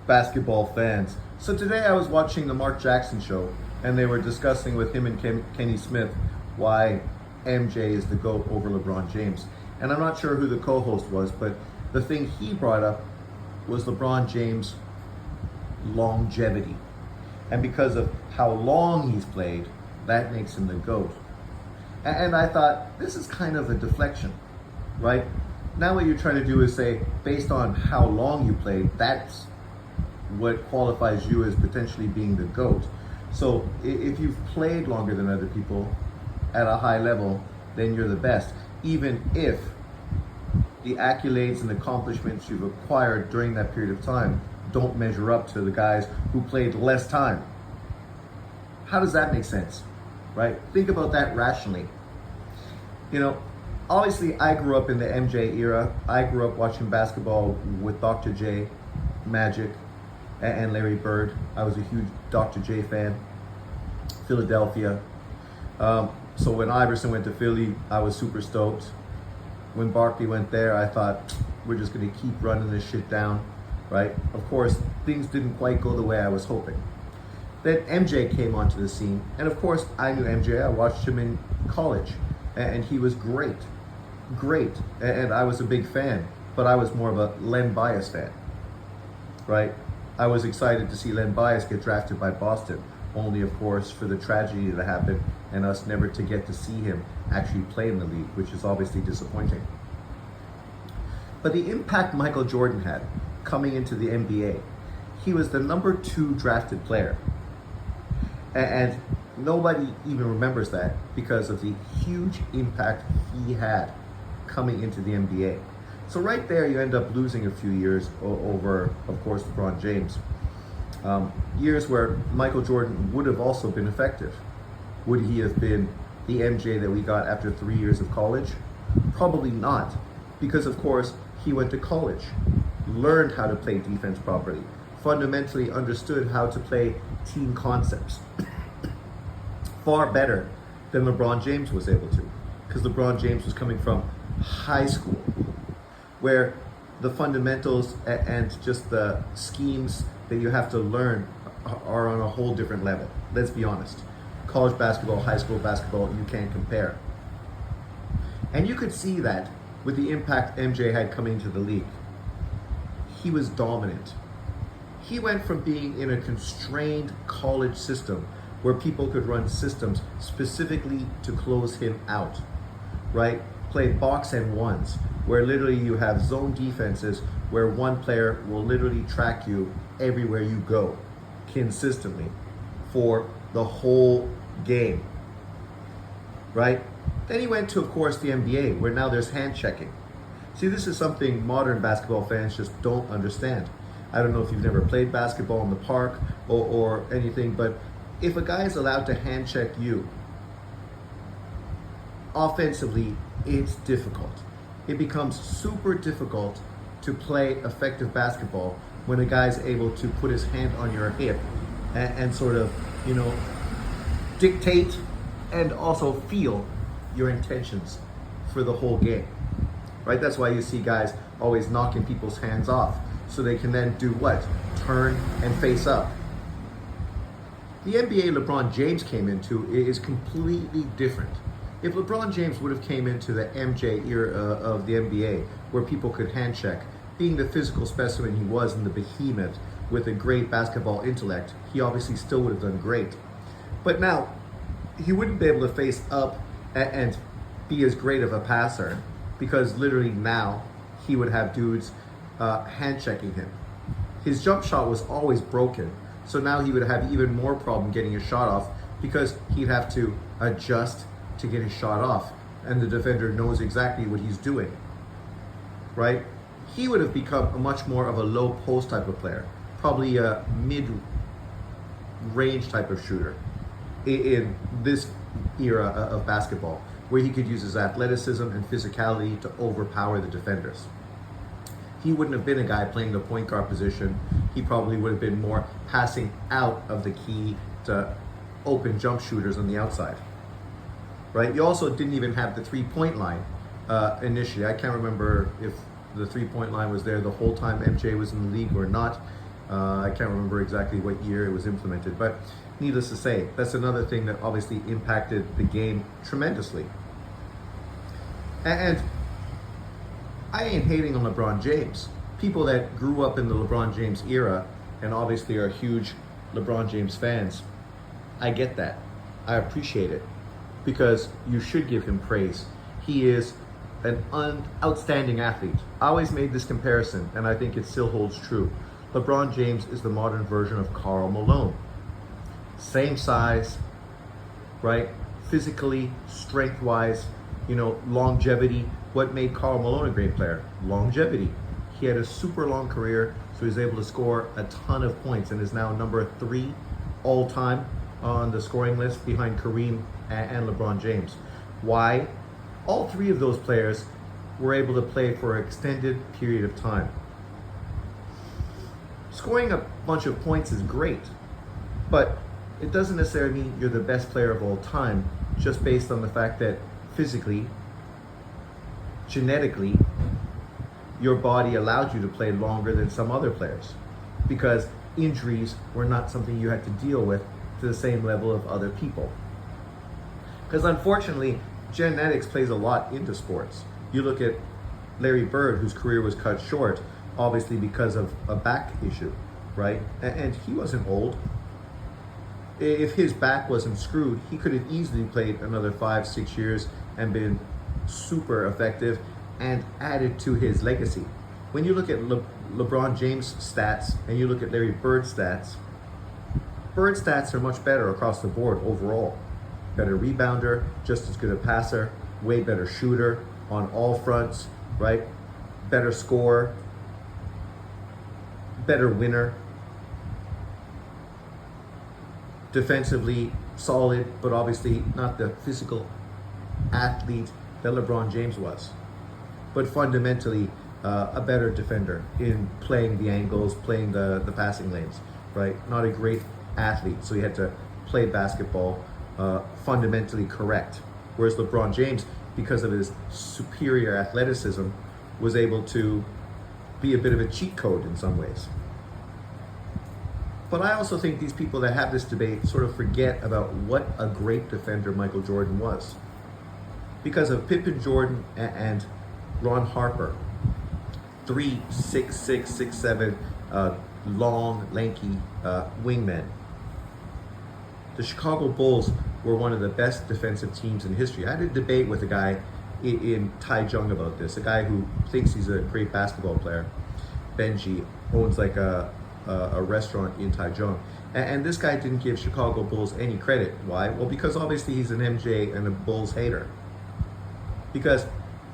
basketball fans. So today I was watching the Mark Jackson show, and they were discussing with him and Kenny Smith why MJ is the GOAT over LeBron James. And I'm not sure who the co-host was, but the thing he brought up was LeBron James' longevity. And because of how long he's played, that makes him the GOAT. And I thought, this is kind of a deflection, right? Now what you're trying to do is say, based on how long you played, that's what qualifies you as potentially being the GOAT. So if you've played longer than other people at a high level, then you're the best. Even if the accolades and accomplishments you've acquired during that period of time don't measure up to the guys who played less time. How does that make sense, right? Think about that rationally. You know, obviously I grew up in the MJ era. I grew up watching basketball with Dr. J, Magic, and Larry Bird. I was a huge Dr. J fan. Philadelphia. So when Iverson went to Philly, I was super stoked. When Barkley went there, I thought, we're just going to keep running this shit down, right? Of course, things didn't quite go the way I was hoping. Then MJ came onto the scene, and of course, I knew MJ. I watched him in college, and he was great, and I was a big fan, but I was more of a Len Bias fan, right? I was excited to see Len Bias get drafted by Boston, only of course for the tragedy that happened and us never to get to see him actually play in the league, which is obviously disappointing. But the impact Michael Jordan had coming into the NBA, he was the #2 drafted player. And nobody even remembers that because of the huge impact he had coming into the NBA. So right there, you end up losing a few years over, of course, LeBron James. Years where Michael Jordan would have also been effective. Would he have been the MJ that we got after 3 years of college? Probably not, because of course, he went to college, learned how to play defense properly, fundamentally understood how to play team concepts far better than LeBron James was able to, because LeBron James was coming from high school, where the fundamentals and just the schemes that you have to learn are on a whole different level. Let's be honest. College basketball, high school basketball, you can't compare. And you could see that with the impact MJ had coming into the league. He was dominant. He went from being in a constrained college system where people could run systems specifically to close him out, right? Play box and ones, where literally you have zone defenses where one player will literally track you everywhere you go consistently for the whole game, right? Then he went to, of course, the NBA, where now there's hand checking. See, this is something modern basketball fans just don't understand. I don't know if you've never played basketball in the park or anything, but if a guy is allowed to hand check you, offensively, it's difficult. It becomes super difficult to play effective basketball when a guy's able to put his hand on your hip and sort of, you know, dictate and also feel your intentions for the whole game, right? That's why you see guys always knocking people's hands off so they can then do what? Turn and face up. The NBA LeBron James came into is completely different. If LeBron James would have came into the MJ era of the NBA, where people could hand check, being the physical specimen he was and the behemoth with a great basketball intellect, he obviously still would have done great. But now, he wouldn't be able to face up and be as great of a passer, because literally now he would have dudes hand checking him. His jump shot was always broken, so now he would have even more problem getting a shot off because he'd have to adjust to get his shot off, and the defender knows exactly what he's doing, right? He would have become a much more of a low post type of player, probably a mid-range type of shooter in this era of basketball, where he could use his athleticism and physicality to overpower the defenders. He wouldn't have been a guy playing the point guard position. He probably would have been more passing out of the key to open jump shooters on the outside, right? You also didn't even have the three-point line initially. I can't remember if the three-point line was there the whole time MJ was in the league or not. I can't remember exactly what year it was implemented, but needless to say, that's another thing that obviously impacted the game tremendously. And I ain't hating on LeBron James. People that grew up in the LeBron James era and obviously are huge LeBron James fans, I get that. I appreciate it because you should give him praise. He is an outstanding athlete. I always made this comparison and I think it still holds true. LeBron James is the modern version of Karl Malone. Same size, right? Physically, strength-wise, longevity. What made Karl Malone a great player? Longevity. He had a super long career, so he was able to score a ton of points and is now number 3 all-time on the scoring list behind Kareem and LeBron James. Why? All 3 of those players were able to play for an extended period of time. Scoring a bunch of points is great, but it doesn't necessarily mean you're the best player of all time just based on the fact that physically, genetically, your body allowed you to play longer than some other players because injuries were not something you had to deal with to the same level of other people. Because unfortunately, genetics plays a lot into sports. You look at Larry Bird, whose career was cut short, obviously because of a back issue, right? And he wasn't old. If his back wasn't screwed, he could have easily played another 5-6 years and been super effective and added to his legacy. When you look at LeBron James stats and you look at Larry Bird's stats are much better across the board overall. Better rebounder, just as good a passer, way better shooter on all fronts, right? Better scorer, better winner. Defensively solid, but obviously not the physical athlete that LeBron James was. But fundamentally, a better defender in playing the angles, playing the passing lanes, right? Not a great athlete, so he had to play basketball fundamentally correct. Whereas LeBron James, because of his superior athleticism, was able to be a bit of a cheat code in some ways. But I also think these people that have this debate sort of forget about what a great defender Michael Jordan was. Because of Pippen, Jordan, and Ron Harper, 3 6'6", 6'7", long, lanky wingmen. The Chicago Bulls were one of the best defensive teams in history. I had a debate with a guy in Taichung about this, a guy who thinks he's a great basketball player. Benji owns like a restaurant in Taichung. And this guy didn't give Chicago Bulls any credit. Why? Well, because obviously he's an MJ and a Bulls hater. Because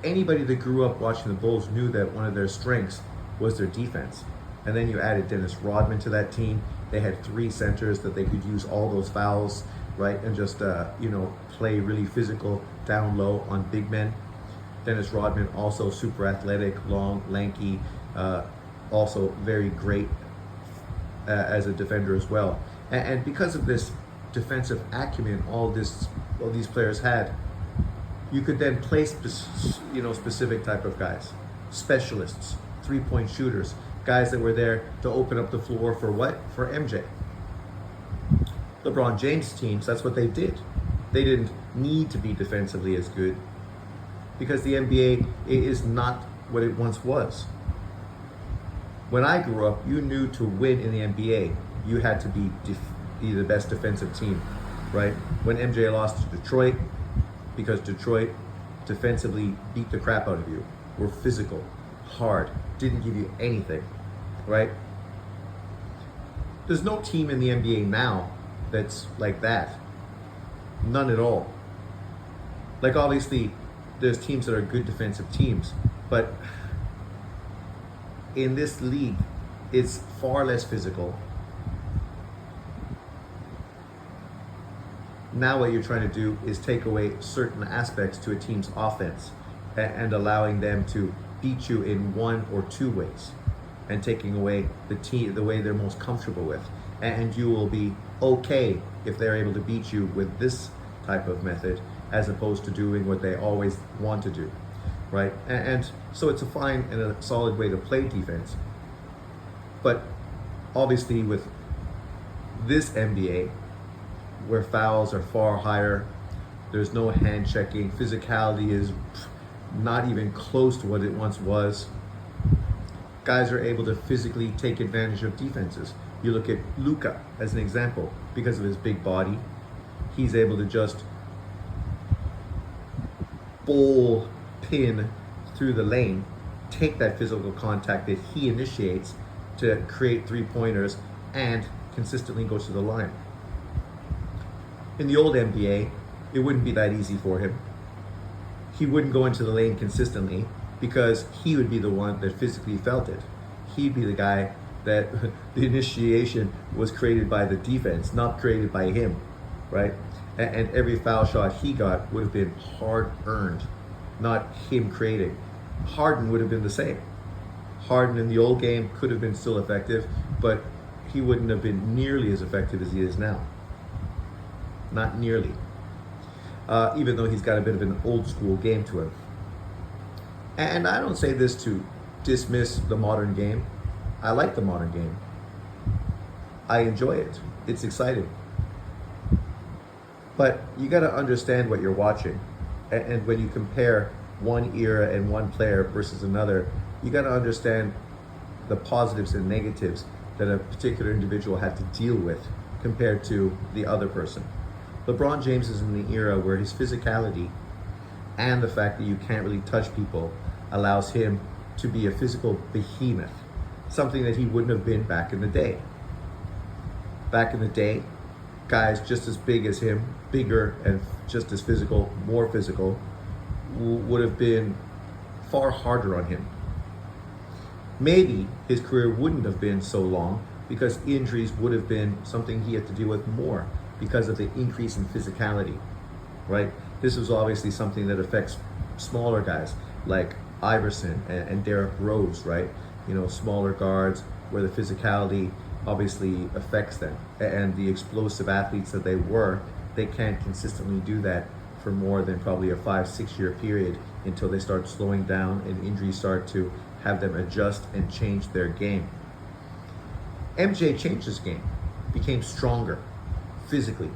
anybody that grew up watching the Bulls knew that one of their strengths was their defense. And then you added Dennis Rodman to that team. They had 3 centers that they could use all those fouls, right? And just, play really physical down low on big men. Dennis Rodman, also super athletic, long, lanky, also very great as a defender as well. And because of this defensive acumen all these players had, you could then play specific type of guys, specialists, 3-point shooters, guys that were there to open up the floor for what? For MJ. LeBron James teams, that's what they did. They didn't need to be defensively as good because the NBA is not what it once was. When I grew up, you knew to win in the NBA, you had to be the best defensive team, right? When MJ lost to Detroit, because Detroit defensively beat the crap out of you, were physical, hard, didn't give you anything, right? There's no team in the NBA now that's like that. None at all. Like obviously, there's teams that are good defensive teams, but in this league, it's far less physical. Now what you're trying to do is take away certain aspects to a team's offense and allowing them to beat you in 1 or 2 ways and taking away the way they're most comfortable with. And you will be okay if they're able to beat you with this type of method as opposed to doing what they always want to do, right? And so it's a fine and a solid way to play defense. But obviously with this NBA, where fouls are far higher, there's no hand checking, physicality is not even close to what it once was. Guys are able to physically take advantage of defenses. You look at Luka as an example, because of his big body, he's able to just bowl pin through the lane, take that physical contact that he initiates to create 3-pointers and consistently go to the line. In the old NBA, it wouldn't be that easy for him. He wouldn't go into the lane consistently because he would be the one that physically felt it. He'd be the guy that the initiation was created by the defense, not created by him, right? And every foul shot he got would have been hard earned, not him creating. Harden would have been the same. Harden in the old game could have been still effective, but he wouldn't have been nearly as effective as he is now. Not nearly. Even though he's got a bit of an old school game to him. And I don't say this to dismiss the modern game. I like the modern game. I enjoy it. It's exciting. But you got to understand what you're watching. And when you compare one era and one player versus another, you got to understand the positives and negatives that a particular individual had to deal with compared to the other person. LeBron James is in the era where his physicality and the fact that you can't really touch people allows him to be a physical behemoth, something that he wouldn't have been back in the day. Back in the day, guys just as big as him, bigger and just as physical, more physical, would have been far harder on him. Maybe his career wouldn't have been so long because injuries would have been something he had to deal with more because of the increase in physicality, right? This was obviously something that affects smaller guys like Iverson and Derrick Rose, right? You know, smaller guards where the physicality obviously affects them. And the explosive athletes that they were, they can't consistently do that for more than probably a 5-6 year period until they start slowing down and injuries start to have them adjust and change their game. MJ changed his game, became stronger physically,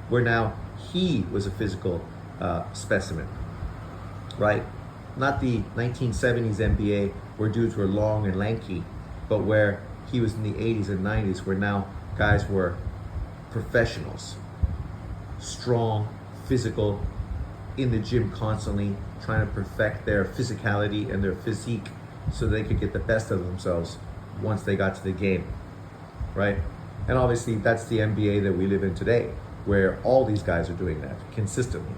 where now he was a physical specimen, right? Not the 1970s NBA where dudes were long and lanky, but where he was in the 80s and 90s where now guys were professionals, strong, physical, in the gym constantly, trying to perfect their physicality and their physique so they could get the best of themselves once they got to the game, right? And obviously that's the NBA that we live in today, where all these guys are doing that consistently.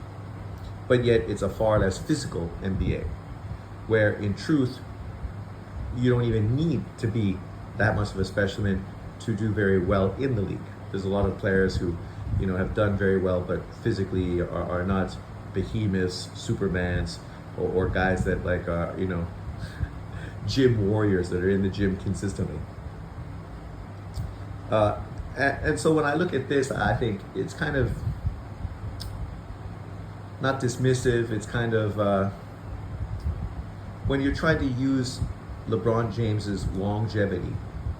But yet it's a far less physical NBA, where in truth, you don't even need to be that much of a specimen to do very well in the league. There's a lot of players who, you know, have done very well, but physically are not behemoths, supermans, or guys that like are, you know, gym warriors that are in the gym consistently. And so when I look at this, I think it's kind of not dismissive. It's kind of when you're trying to use LeBron James's longevity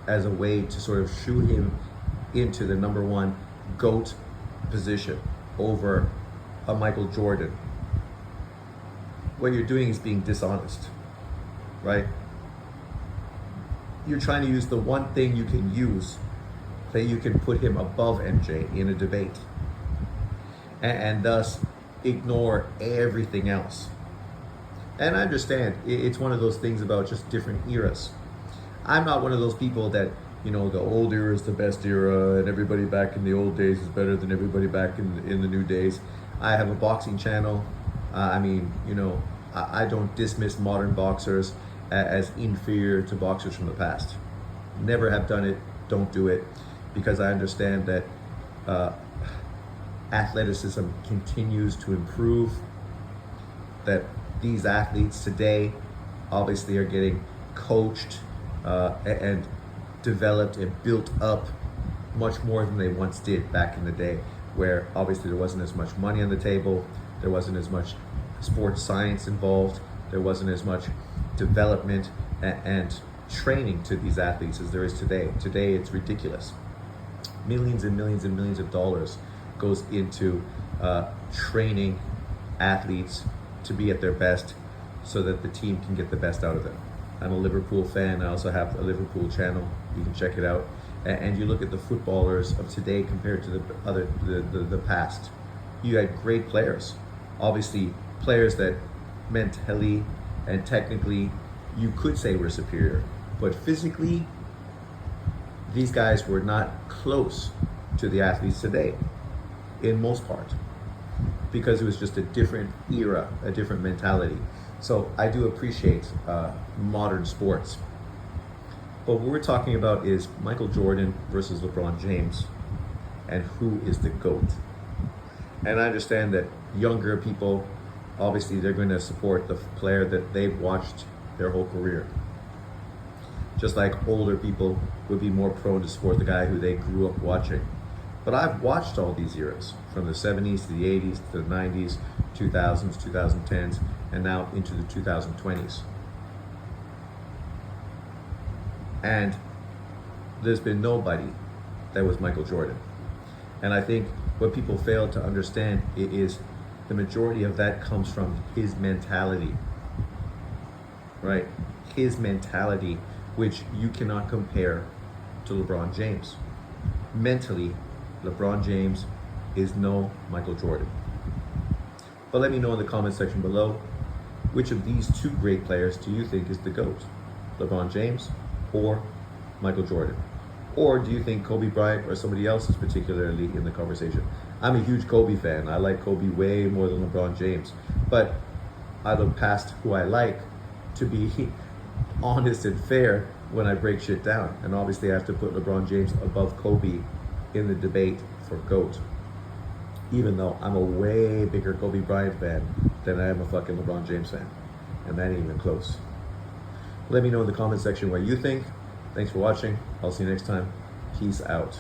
as a way to sort of shoe him into the number one GOAT position over a Michael Jordan. What you're doing is being dishonest, right? You're trying to use the one thing you can use that you can put him above MJ in a debate, and thus ignore everything else. And I understand it's one of those things about just different eras. I'm not one of those people that, you know, the old era is the best era and everybody back in the old days is better than everybody back in the new days. I have a boxing channel. I mean, you know, I don't dismiss modern boxers as inferior to boxers from the past. Never have done it, don't do it, because I understand that athleticism continues to improve, that these athletes today obviously are getting coached and developed and built up much more than they once did back in the day, where obviously there wasn't as much money on the table, there wasn't as much sports science involved, there wasn't as much development and training to these athletes as there is today. Today, it's ridiculous. Millions and millions and millions of dollars goes into training athletes to be at their best so that the team can get the best out of them. I'm a Liverpool fan. I also have a Liverpool channel. You can check it out. And you look at the footballers of today compared to the past. You had great players. Obviously, players that mentally and technically you could say were superior. But physically, these guys were not close to the athletes today, in most part, because it was just a different era, a different mentality. So I do appreciate modern sports. But what we're talking about is Michael Jordan versus LeBron James, and who is the GOAT. And I understand that younger people, obviously they're going to support the player that they've watched their whole career. Just like older people would be more prone to support the guy who they grew up watching. But I've watched all these eras, from the 70s to the 80s to the 90s, 2000s, 2010s, and now into the 2020s. And there's been nobody that was Michael Jordan. And I think what people fail to understand is the majority of that comes from his mentality, right? His mentality, which you cannot compare to LeBron James. Mentally, LeBron James is no Michael Jordan. But let me know in the comment section below, which of these two great players do you think is the GOAT? LeBron James or Michael Jordan? Or do you think Kobe Bryant or somebody else is particularly in the conversation? I'm a huge Kobe fan. I like Kobe way more than LeBron James. But I look past who I like to be honest and fair when I break shit down. And obviously I have to put LeBron James above Kobe in the debate for GOAT. Even though I'm a way bigger Kobe Bryant fan than I am a fucking LeBron James fan. And that ain't even close. Let me know in the comment section what you think. Thanks for watching. I'll see you next time. Peace out.